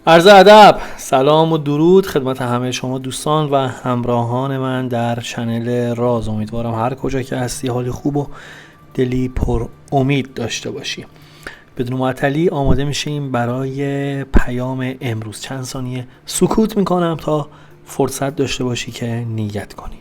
عرض ادب، سلام و درود خدمت همه شما دوستان و همراهان من در چنل راز. امیدوارم هر کجا که هستی حال خوب و دلی پر امید داشته باشی. بدون معطلی آماده میشیم برای پیام امروز. چند ثانیه سکوت میکنم تا فرصت داشته باشی که نیت کنی.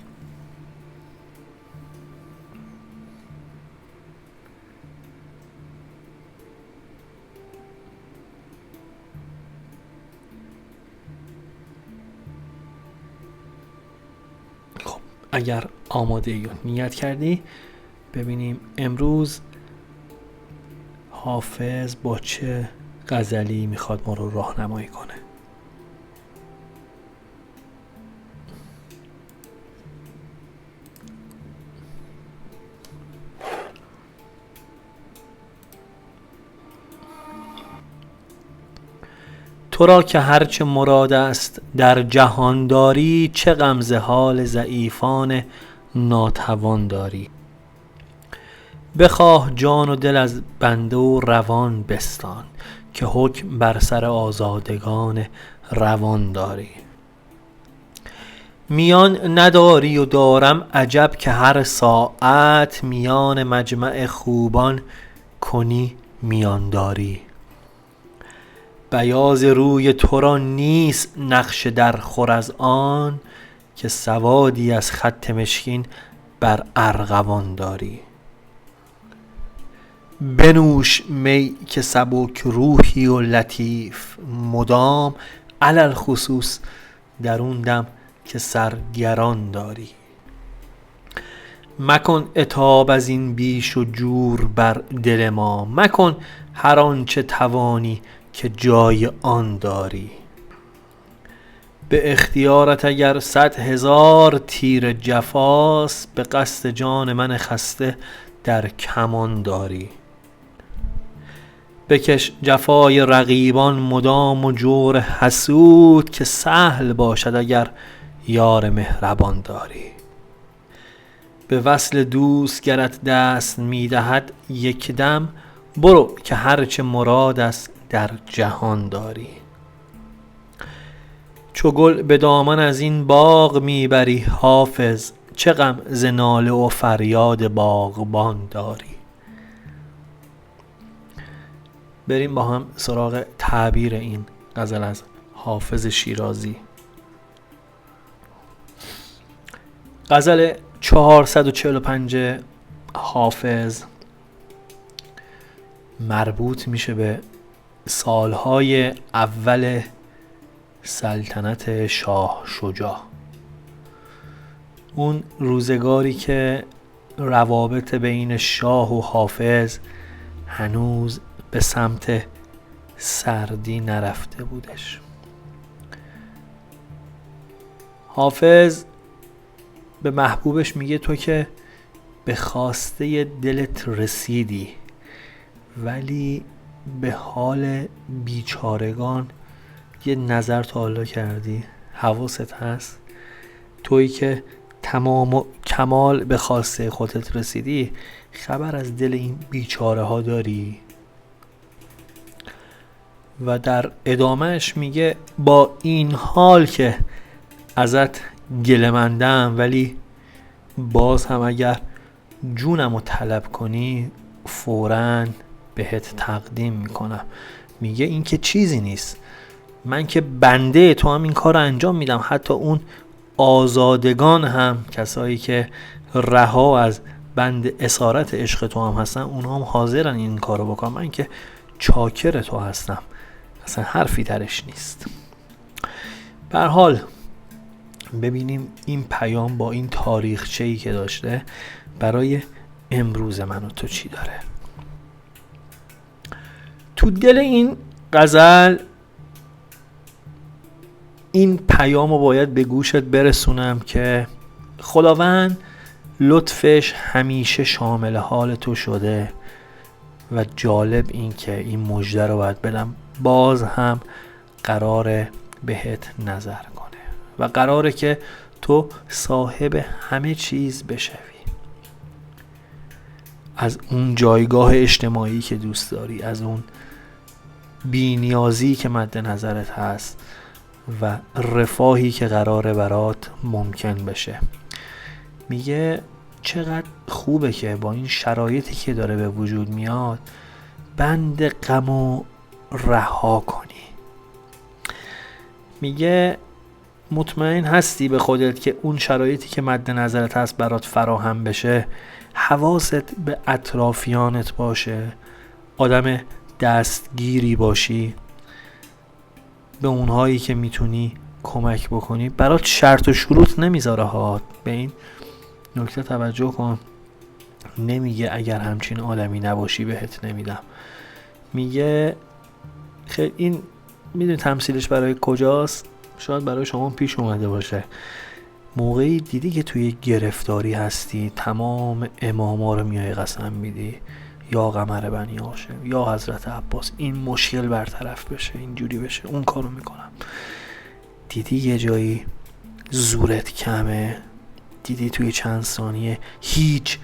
اگر آماده یا نیت کردی، ببینیم امروز حافظ با چه غزلی میخواد ما رو راهنمایی کنه. تو را که هرچه مراد است در جهان داری، چه غم ز حال ضعیفان ناتوان داری. بخواه جان و دل از بنده و روان بستان، که حکم بر سر آزادگان روان داری. میان نداری و دارم عجب، که هر ساعت میان مجمع خوبان کنی میان داری. بیاض روی تو را نیست نقش در خور از آن، که سوادی از خط مشکین بر ارغوان داری. بنوش می که سبک روحی و لطیف مدام، علی الخصوص در اون دم که سرگران داری. مکن عتاب از این بیش و جور بر دل ما، مکن هر آنچه توانی که جای آن داری. به اختیارت اگر 100,000 تیر جفاست، به قصد جان من خسته در کمان داری. بکش جفای رقیبان مدام و جور حسود، که سهل باشد اگر یار مهربان داری. به وصل دوست گرت دست میدهد یک دم، برو که هرچه مراد است در جهان داری. چو گل به دامن از این باغ میبری حافظ، چه غم ز ناله و فریاد باغبان داری. بریم با هم سراغ تعبیر این غزل از حافظ شیرازی. غزل 445 حافظ مربوط میشه به سالهای اول سلطنت شاه شجاع. اون روزگاری که روابط بین شاه و حافظ هنوز به سمت سردی نرفته بودش. حافظ به محبوبش میگه تو که به خواسته دلت رسیدی، ولی به حال بیچارگان یه نظر تا حالا کردی؟ حواست هست؟ تویی که تمام و کمال به خواسته خودت رسیدی، خبر از دل این بیچاره ها داری؟ و در ادامهش میگه با این حال که ازت گله‌مندم، ولی باز هم اگر جونم رو طلب کنی فوراً بهت تقدیم میکنم. میگه این که چیزی نیست، من که بنده تو هم این کار رو انجام میدم. حتی اون آزادگان هم، کسایی که رها از بند اسارت عشق تو هم هستن، اونها هم حاضرن این کار رو بکنم. من که چاکر تو هستم، اصلا حرفی درش نیست. به هر حال ببینیم این پیام با این تاریخچه‌ای که داشته برای امروز من و تو چی داره. تو دل این غزل این پیام رو باید به گوشت برسونم که خداوند لطفش همیشه شامل حال تو شده و جالب این که این مژده رو باید بدم، باز هم قراره بهت نظر کنه و قراره که تو صاحب همه چیز بشوی، از اون جایگاه اجتماعی که دوست داری، از اون بی‌نیازی که مد نظرت هست و رفاهی که قراره برات ممکن بشه. میگه چقدر خوبه که با این شرایطی که داره به وجود میاد بند غمو رها کنی. میگه مطمئن هستی به خودت که اون شرایطی که مد نظرت هست برات فراهم بشه، حواست به اطرافیانت باشه، آدم دستگیری باشی، به اونهایی که میتونی کمک بکنی. برات شرط و شروط نمیذاره ها، به این نکته توجه کن. نمیگه اگر همچین آدمی نباشی بهت نمیدم. میگه خیلی این میدونی تمثیلش برای کجاست؟ شاید برای شما پیش اومده باشه. موقعی دیدی که توی گرفتاری هستی، تمام اماما رو میای قسم میدی، یا قمر بنی هاشم یا حضرت عباس این مشکل برطرف بشه، اینجوری بشه، اون کارو میکنم. دیدی یه جایی زورت کمه، دیدی توی چند ثانیه هیچ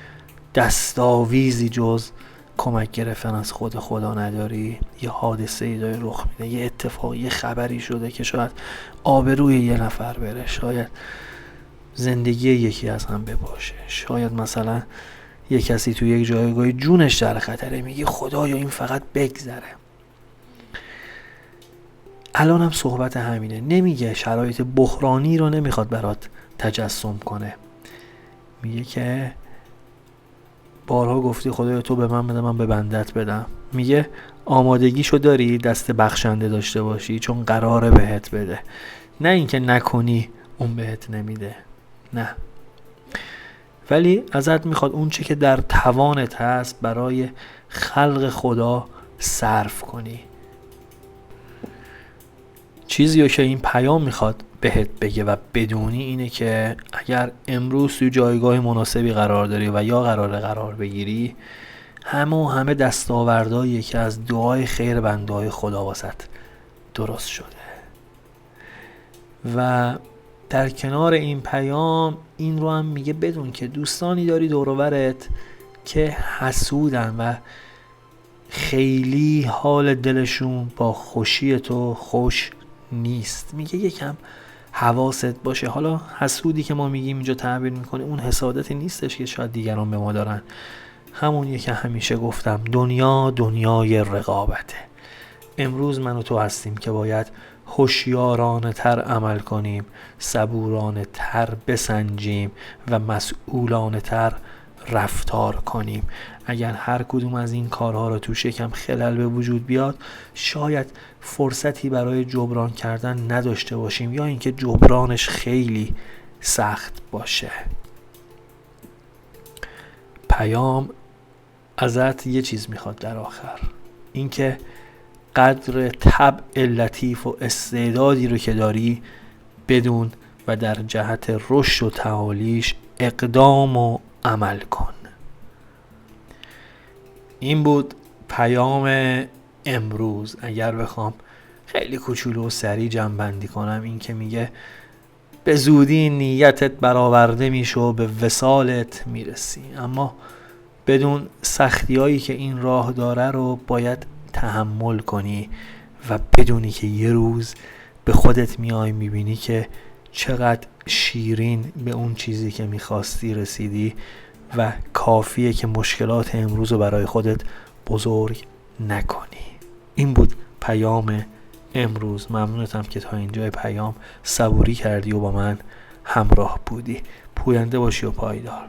دستاویزی جز کمک گرفتن از خود خدا نداری، یه حادثه‌ای داره رخ میده، یه اتفاقی، یه خبری شده که شاید آبروی یه نفر بره، شاید زندگی یکی از هم بپاشه، شاید مثلا یه کسی توی یک جایگاه جونش در خطره، میگی خدایا این فقط بگذره. الان هم صحبت همینه. نمیگه شرایط بحرانی رو نمیخواد برات تجسم کنه، میگه که بارها گفتی خدایا تو به من بده من به بندت بدم. میگه آمادگیشو داری دست بخشنده داشته باشی، چون قراره بهت بده، نه اینکه نکنی اون بهت نمیده، نه. ولی ازت میخواد اون چی که در توانت هست برای خلق خدا صرف کنی. چیزی که این پیام میخواد بهت بگه و بدونی اینه که اگر امروز توی جایگاه مناسبی قرار داری و یا قرار بگیری، همه دستاوردهاییه که از دعای خیر بنده‌های خدا واسط درست شده. و در کنار این پیام این رو هم میگه بدون که دوستانی داری دور و برت که حسودن و خیلی حال دلشون با خوشی تو خوش نیست. میگه یکم حواست باشه. حالا حسودی که ما میگیم اینجا تعبیر میکنه اون حسادتی نیستش که شاید دیگران به ما دارن، همونیه که همیشه گفتم دنیا دنیای رقابته. امروز من و تو هستیم که باید هوشیارانه تر عمل کنیم، صبورانه تر بسنجیم و مسئولانه تر رفتار کنیم. اگر هر کدوم از این کارها رو توش یکم خلل به وجود بیاد، شاید فرصتی برای جبران کردن نداشته باشیم یا اینکه جبرانش خیلی سخت باشه. پیام ازت یه چیز میخواد در آخر، اینکه قدر طبع لطیف و استعدادی رو که داری بدون و در جهت رشد و تعالیش اقدام و عمل کن. این بود پیام امروز. اگر بخوام خیلی کوچولو و سریع جمع‌بندی کنم، این که میگه به زودی نیتت برآورده میشه و به وصالت میرسی، اما بدون سختیایی که این راه داره رو باید تحمل کنی و بدونی که یه روز به خودت میای میبینی که چقدر شیرین به اون چیزی که میخواستی رسیدی و کافیه که مشکلات امروز رو برای خودت بزرگ نکنی. این بود پیام امروز. ممنونتم که تا اینجای پیام صبوری کردی و با من همراه بودی. پوینده باشی و پایدار.